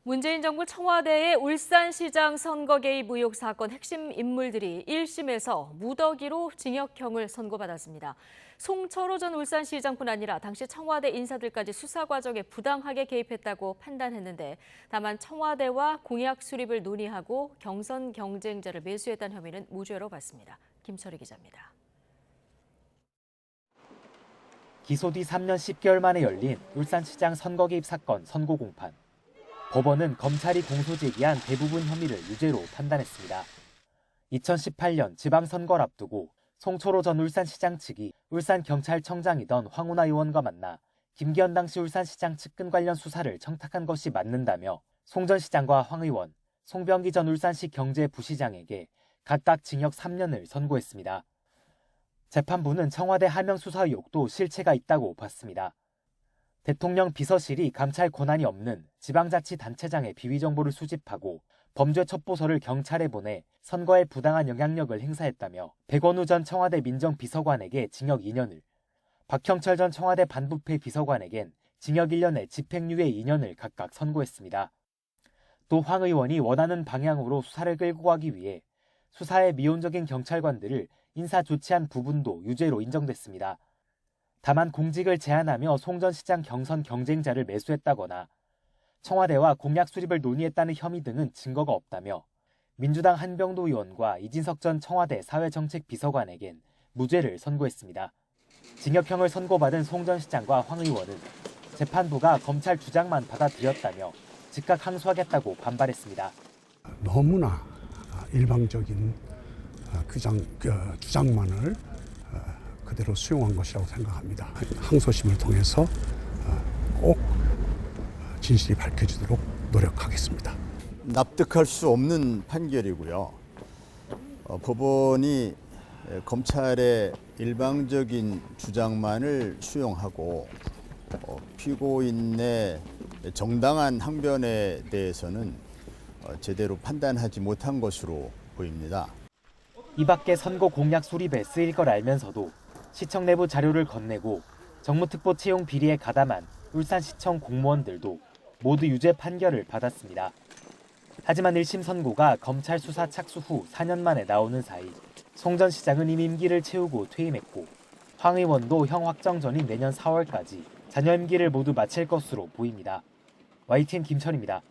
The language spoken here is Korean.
문재인 정부 청와대의 울산시장 선거 개입 의혹 사건 핵심 인물들이 1심에서 무더기로 징역형을 선고받았습니다. 송철호 전 울산시장뿐 아니라 당시 청와대 인사들까지 수사 과정에 부당하게 개입했다고 판단했는데 다만 청와대와 공약 수립을 논의하고 경선 경쟁자를 매수했다는 혐의는 무죄로 봤습니다. 김철희 기자입니다. 기소 뒤 3년 10개월 만에 열린 울산시장 선거 개입 사건 선고 공판. 법원은 검찰이 공소 제기한 대부분 혐의를 유죄로 판단했습니다. 2018년 지방선거를 앞두고 송철호 전 울산시장 측이 울산경찰청장이던 황운하 의원과 만나 김기현 당시 울산시장 측근 관련 수사를 청탁한 것이 맞는다며 송 전 시장과 황 의원, 송병기 전 울산시 경제부시장에게 각각 징역 3년을 선고했습니다. 재판부는 청와대 하명 수사 의혹도 실체가 있다고 봤습니다. 대통령 비서실이 감찰 권한이 없는 지방자치단체장의 비위 정보를 수집하고 범죄 첩보서를 경찰에 보내 선거에 부당한 영향력을 행사했다며 백원우 전 청와대 민정비서관에게 징역 2년을, 박형철 전 청와대 반부패 비서관에겐 징역 1년에 집행유예 2년을 각각 선고했습니다. 또 황 의원이 원하는 방향으로 수사를 끌고 가기 위해 수사에 미온적인 경찰관들을 인사 조치한 부분도 유죄로 인정됐습니다. 다만 공직을 제한하며 송 전 시장 경선 경쟁자를 매수했다거나 청와대와 공약 수립을 논의했다는 혐의 등은 증거가 없다며 민주당 한병도 의원과 이진석 전 청와대 사회정책비서관에겐 무죄를 선고했습니다. 징역형을 선고받은 송 전 시장과 황 의원은 재판부가 검찰 주장만 받아들였다며 즉각 항소하겠다고 반발했습니다. 너무나 일방적인 주장만을 그대로 수용한 것이라고 생각합니다. 항소심을 통해서 꼭 진실이 밝혀지도록 노력하겠습니다. 납득할 수 없는 판결이고요. 법원이 검찰의 일방적인 주장만을 수용하고 피고인의 정당한 항변에 대해서는 제대로 판단하지 못한 것으로 보입니다. 이 밖에 선거 공약 수립에 쓰일 걸 알면서도 시청 내부 자료를 건네고 정무특보 채용 비리에 가담한 울산시청 공무원들도 모두 유죄 판결을 받았습니다. 하지만 1심 선고가 검찰 수사 착수 후 4년 만에 나오는 사이 송 전 시장은 이미 임기를 채우고 퇴임했고 황 의원도 형 확정 전인 내년 4월까지 잔여 임기를 모두 마칠 것으로 보입니다. YTN 김철입니다.